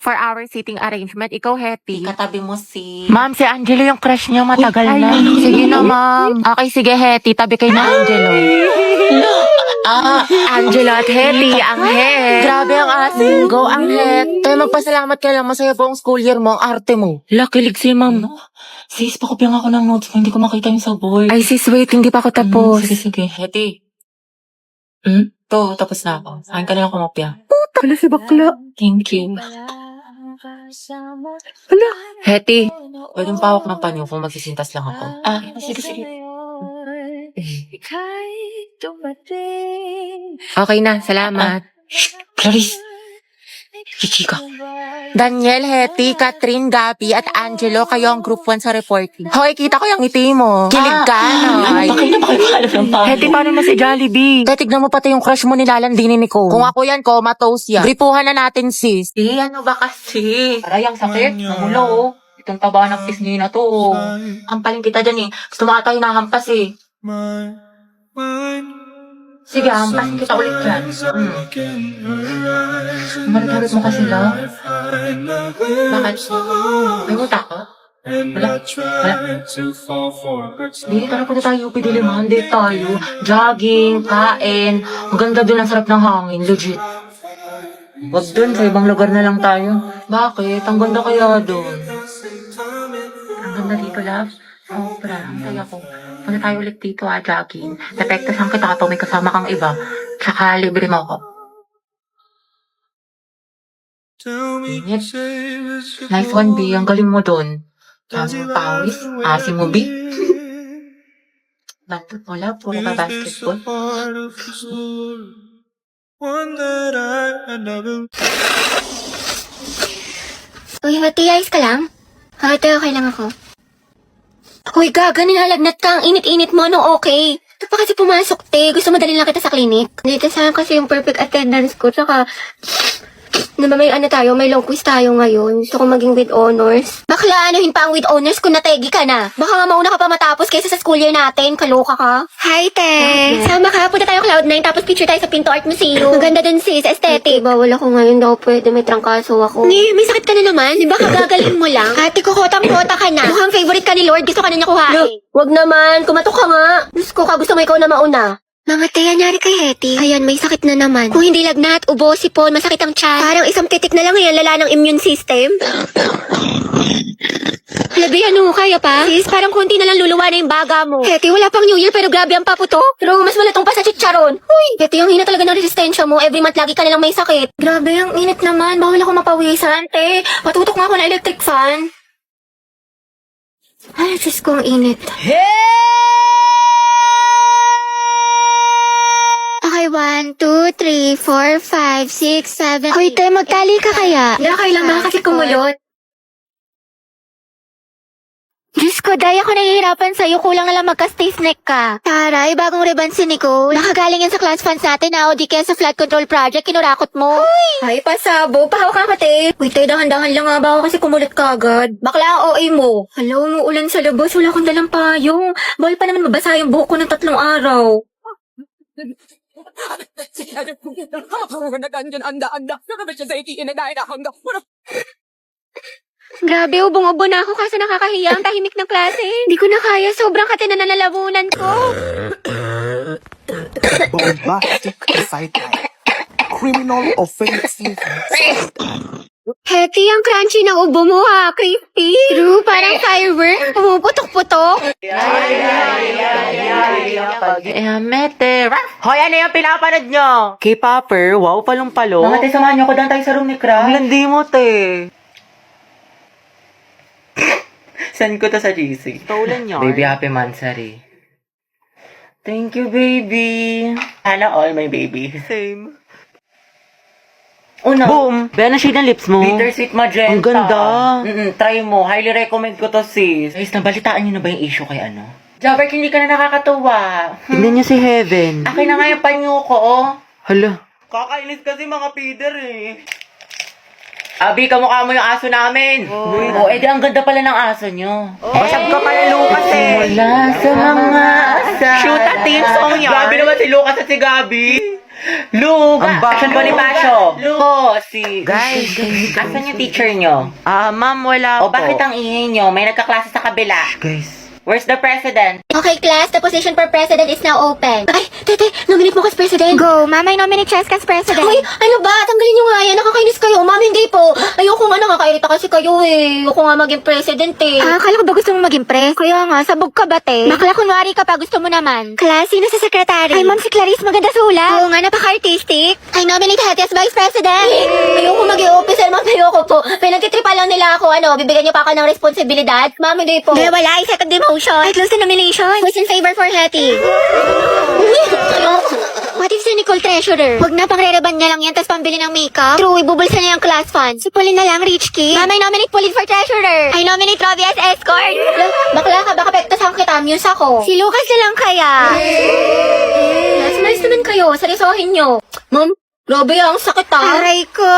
for our seating arrangement. Ikaw, Hetty. Katabi mo si... Ma'am, si Angelo yung crush niya matagal na. Sige na, ma'am. Okay, sige, Hetty. Tabi kay na Angelo. Angelo at Hetty, ang het. Grabe ang asin. Go, ang het. Tayo magpasalamat ka lang. Masaya po ang school year mo, ang arte mo. Lakilig si ma'am. Sis, pakopyang ako ng notes mo. Hindi ko makita yung sa board. Ay, sis, wait. Hindi pa ako tapos. Sige. Hetty. To, tapos na ako. Saan ka na lang kumopya? Hala si bakla. Thank you. Hala. Hetty. Pwedeng pawak ng panyo kung magsisintas lang ako. Sige. Okay na, salamat. Clarice. Chichika. Daniel, Hetty, Catherine, Gabi, at Angelo, kayo ang group 1 sa reporting. Hoy, kita ko yung ngiti mo. Kilig ka, no? Bakit na makipaalap ng panyo? Hetty, paano na si Jollibee? Tignan mo pati yung crush mo nilalandinin ni Cole. Kung ako yan, comatose yan. Gripuhan na natin, sis. Ano ba kasi? Aray, ang sakit. Namula, oh. Itong taba ng pisngi na to, oh. Hampaling kita dyan, eh. Gusto mo ata hinahampas, eh. Sige, hampasin kita ulit dyan. Marit-harit mo kasi, love. Bakit? May muta ka? Wala. Hindi tara punta tayo, pidiliman. Hindi tayo. Jogging, kain. Maganda dun, ang sarap ng hangin. Legit. Wag dun, sa ibang lugar na lang tayo. Bakit? Ang ganda kaya dun. Ang ganda dito, love. Sobra. Ang saya ko. Punta tayo ulit dito, jogging. Detektasan kita kapag may kasama kang iba. Tsaka libre mo ako. Init. Nice one, B. Ang galing mo dun. Ang pawis. Asim mo, B. Bakit wala? Puro ka basketball. Uy, Hati, ayos ka lang? Hati, okay lang ako. Uy, gaga, nilalagnat ka. Ang init-init mo, no, okay. Ito pa kasi pumasok, te. Gusto mo dalhin lang kita sa clinic. Dito saan kasi yung perfect attendance ko. Tsaka, may tayo, may long quiz tayo ngayon. Gusto ko maging with honors. Bakla, anuhin pa ang with honors kung nategi ka na. Baka nga mauna ka pa matapos kaysa sa school year natin. Kaloka ka. Hi, te. Sama ka, punta tayo Cloud9 tapos picture tayo sa Pinto Art Museum. Ang ganda dun, sis. Aesthetic. Bawal ako ngayon daw pwede. May trangkaso ako. May sakit ka na naman. Di ba kagagaling mo lang? Ate ko, kotang-kota ka na. Mukhang favorite ka ni Lord. Gusto ka na niya kuhain. Wag naman. Kumatok ka nga. Diyos ko ka, gusto mo ikaw na mauna. Mga Teya, nyari kay Hetty. Ayan, may sakit na naman. Kung hindi lagnat, ubo, sipon, masakit ang tiyan. Parang isang titik na lang yan, lala ng immune system. Labi, ano, kaya pa? Sis, parang konti na lang luluwa na yung baga mo. Hetty, wala pang New Year pero grabe ang paputok. Pero mas malatong pa sa chicharon. Uy, Hetty, ang hina talaga ng resistensya mo. Every month lagi ka na lang may sakit. Grabe, ang init naman. Bawal ako mapawisan, te. Patutok nga ako ng electric fan. Ay, Diyos ko, ang init. Okay, 1, 2, 3, 4, 5, 6, 7. Hoy, te, magtali ka kaya? Hindi, kailang baka kasi kumulot. Diyos ko, Day, ako nahihirapan sa'yo. Kulang na lang magka-stay snack ka. Taray, bagong ribbon si Nicole. Nakagaling yan sa class funds natin na o di kaya sa flood control project, kinurakot mo. Ay, pasabo. Pahawak ka, te. Uy, te, dahan-dahan lang nga ba ako kasi kumulot ka agad. Bakla ang OA mo. Hala, umuulan sa labas. Wala akong dalang payong. Bawal pa naman mabasa yung buhok ko ng 3 araw. Grabe, ubong-ubo na ako kasi nakakahiya ang tahimik ng klase. Hindi ko na kaya, sobrang kate na nalalabunan ko. Bombastic sideline. Criminal offensive sideline. Hetty, ang crunchy ng ubo mo ha, crispy. True, parang firework. Pumuputok-putok. Mete. Hoy, ano yung pinapanood nyo? K-popper, wow, palong-palo. Mga te, samahan niyo ko doon tayo sa room ni Crash. Ang landi mo, te. Send ko to sa GC. Stolen yun. Baby, happy mansari. Thank you, baby. Sana all, my baby. Same. Una. Boom! Be, ano shade ng lips mo? Bittersweet magenta. Ang ganda. Try mo. Highly recommend ko to, sis. Guys, nabalitaan niyo na ba yung issue kay ano? Jabber, hindi ka na nakakatuwa. Tignan niyo si Heaven. Akin na nga yung panyo ko, oh. Hala. Kakainis kasi mga feeder, eh. Abi, kamukha mo yung aso namin. Oh, edi ang ganda pala ng aso nyo. Basag ka pala, Lucas, eh. Wala sa mga asa. Shoot at team song yan. Grabe naman si Lucas at si Gabi. Luga! Ang baho. Asan Bonifacio? Lugo, si... Guys, Asan yung teacher nyo? ma'am, wala O bakit ang ingay nyo? May nagkaklase sa kabila. Guys, Where's the president? Okay, class, the position for president is now open. Ay, tete, nominate mo kas president. Go, mama, nominate Cheska as president. Uy, ano ba? Tanggalin nyo nga yan. Nakakainis kayo. Ma'am, hindi po. Ayoko nga, nakakairita kasi kayo eh. Ayoko nga maging president eh. Akala ko ba gusto mo maging pres? Kaya nga, sabog ka ba te? Bakla kunwari ka pa, gusto mo naman. Class, sino sa secretary? Ay, ma'am, si Clarice, maganda sulat. Oo nga, napaka-artistic. I nominate Hattie as vice president. Ayoko maging officer, ma'am, ayoko po. Pinagtitripa lang nila ako, bibigyan niyo pa ako ng responsibilidad. Ma'am, hindi po. Hindi, wala. I-second demotion. I close the nomination. Who's in favor for Hattie? What if si Nicole treasurer? Huwag na, pang-rereban niya lang yan, tapos pambili ng makeup. True, ibubulsa niya yung class fund. Si Pauline na lang, rich kid. Mama, I nominate Pauline for treasurer. I nominate Robbie as escort. Bakla ka, baka pektasan kita, muse ako. Si Lucas na lang kaya. Nice naman kayo, seryosohin nyo. Ma'am, grabe ang sakit Aray ko.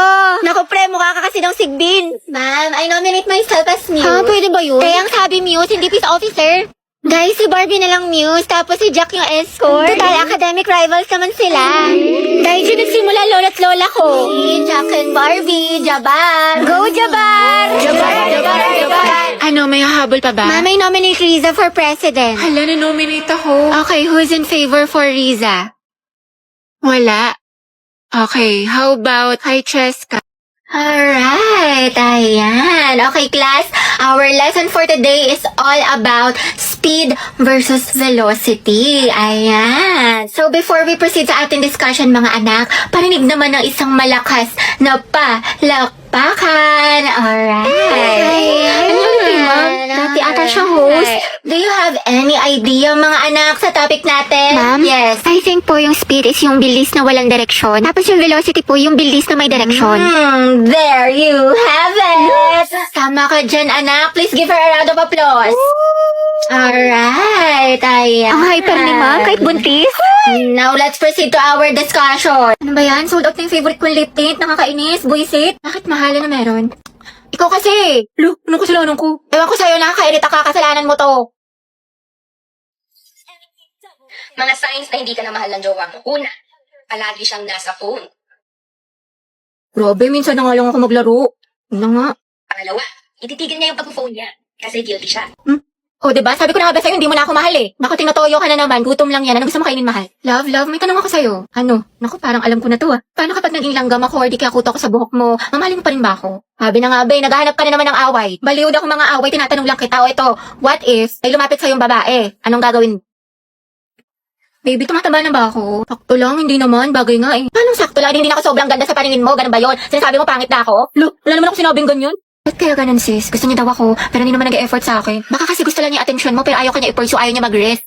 Naku, pre, mukha ka kasi ng sigbin. Ma'am, I nominate myself as Muse. Pwede ba yun? Kaya ang sabi Muse, hindi peace officer. Guys, si Barbie na lang Muse, tapos si Jack yung escort. Total, academic rivals naman sila. Dahil dyan nagsimula lola't lola ko. Si Jack and Barbie, Jabar. Go, Jabar! Jabar! Ano, may hahabol pa ba? Ma'am, I nominate Riza for president. Hala, na-nominate ako. Okay, who's in favor for Riza? Wala. Okay, how about kay Cheska? Alright, ayan. Okay, class, our lesson for today is all about speed versus velocity. Ayan. So, before we proceed sa ating discussion, mga anak, parinig naman ng isang malakas na palakpakan. Alright. Ano yun, ma'am? Dati ata siya host. Do you have any idea, mga anak, sa topic natin? Ma'am? Yes. I think po yung speed is yung bilis na walang direksyon. Tapos yung velocity po yung bilis na may direksyon. There you have it! Tama ka dyan, anak. Please give her a round of applause. Alright, ayan. Ang hyper ni ma'am, kahit buntis. Now, let's proceed to our discussion. Ano ba yan? Sold out na yung favorite kong lip tint. Nakakainis. Buisit. Bakit mahala na meron? Ikaw kasi. Lo, ano kasalanan ko? Ewan ko sa'yo, nakakairita ka. Kasalanan mo to. Mga signs na hindi ka na mahal ng jowa mo. Una, palagi siyang nasa phone. Grabe, minsan na nga lang ako maglaro. Ano nga? Pangalawa, ititigil niya yung pag-phone niya kasi guilty siya. O, diba? Sabi ko na nga ba sa'yo, hindi mo na ako mahal eh. Naku, tinatoyo ka na naman. Gutom lang yan. Ano gusto mo kainin, mahal? Love, may tanong ako sa'yo. Ano? Naku, parang alam ko na to ah. Paano kapag naging langgam ako or di kaya kuto ako sa buhok mo? Mamahalin mo pa rin ba ako? Sabi na nga ba, naghahanap ka na naman ng away. Baliwd ako mga away, tinatanong lang kita. O ito, what if may lumapit sa'yong babae? Anong gagawin? Baby, tumataba na ba ako? Sakto lang, hindi naman. Bagay nga eh. Paano sakto lang? Hindi na ako sobrang ganda sa paningin mo. Ganun ba yun? Sinasabi mo pangit na ako? Lo, wala naman ako sinabing ganyan. Ba't kaya ganun sis? Gusto niya daw ako, pero hindi naman nag-e-effort sa akin. Baka kasi gusto lang niya attention mo, pero ayaw ka niya i-pursue, ayaw niya mag-rest.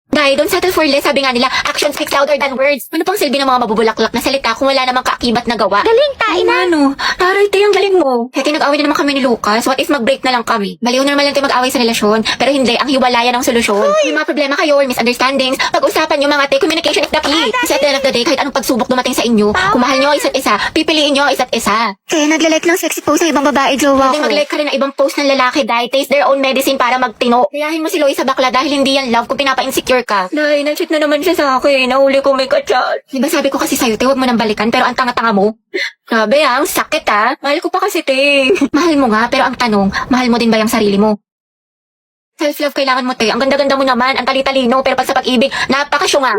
Dahil don't settle for less, sabi nga nila, action speaks louder than words. Ano pang silbi ng mga mabubulaklak na salita kung wala namang kaakibat na gawa? Galing, tain na. Ano? Taray, te, ang galing mo. Kaya nag-away na naman kami ni Lucas. What if mag-break na lang kami? Baliw na naman lang tayo mag-away sa relasyon. Pero hindi, ang hiwalayan ang solusyon. May mga problema kayo or misunderstandings. Pag-usapan nyo mga te, communication is the key. Kasi at the end of the day, kahit anong pagsubok dumating sa inyo, kung mahal nyo ang isa't isa, pipiliin nyo ang isa't isa. Kaya naglalike ng sexy post ng ibang babae, jowa Hindi ko. mag-like ka rin ng ibang post ng lalaki dahil taste their own medicine para magtino. Kayahin mo si Loie sa bakla dahil hindi yan love kung pinapa-insecure ka. Nay, na-cheat na naman siya sa akin. Nahuli ko may kachat. Diba sabi ko kasi sa'yo, te, huwag mo nang balikan pero ang tanga-tanga mo. Grabe ang sakit ah. Mahal ko pa kasi, te. Mahal mo nga, pero ang tanong, mahal mo din ba yung sarili mo? Self-love kailangan mo, te. Ang ganda-ganda mo naman, ang tali-talino, pero pag sa pag-ibig, napakasyunga.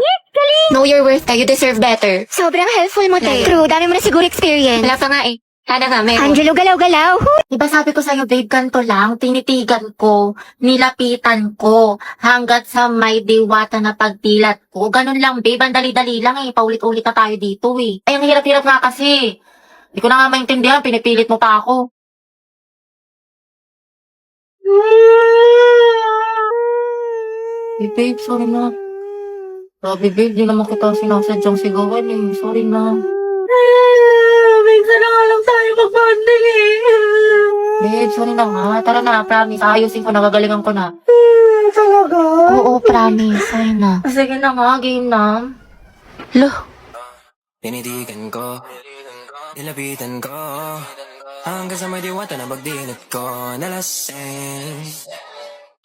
Know your worth, te. You deserve better. Sobrang helpful mo, te. True, dami mo na siguro experience. Wala pa nga eh. Sana nga, meron. Angelo, galaw-galaw. Diba sabi ko sa'yo, babe, ganito lang, tinitigan ko, nilapitan ko, hanggat sa may diwata na pagdilat ko. Ganun lang, babe, ang dali-dali lang eh, paulit-ulit na tayo dito eh. Ay, ang hirap-hirap nga kasi. Hindi ko na nga maintindihan, pinipilit mo pa ako. Babe, sorry na. Grabe, babe, di naman kita sinasadyang sigawan eh. Sorry na. Minsan na nga lang tayo mag-bonding eh. Babe, sorry na nga. Tara na, promise. Ayusin ko na, gagalingan ko na. Talaga? Oo, promise. Sorry na. Sige na nga, game na. Lo. Tinitigan ko, nilapitan ko, hanggang sa may diwata na pagdilat ko, nalasing.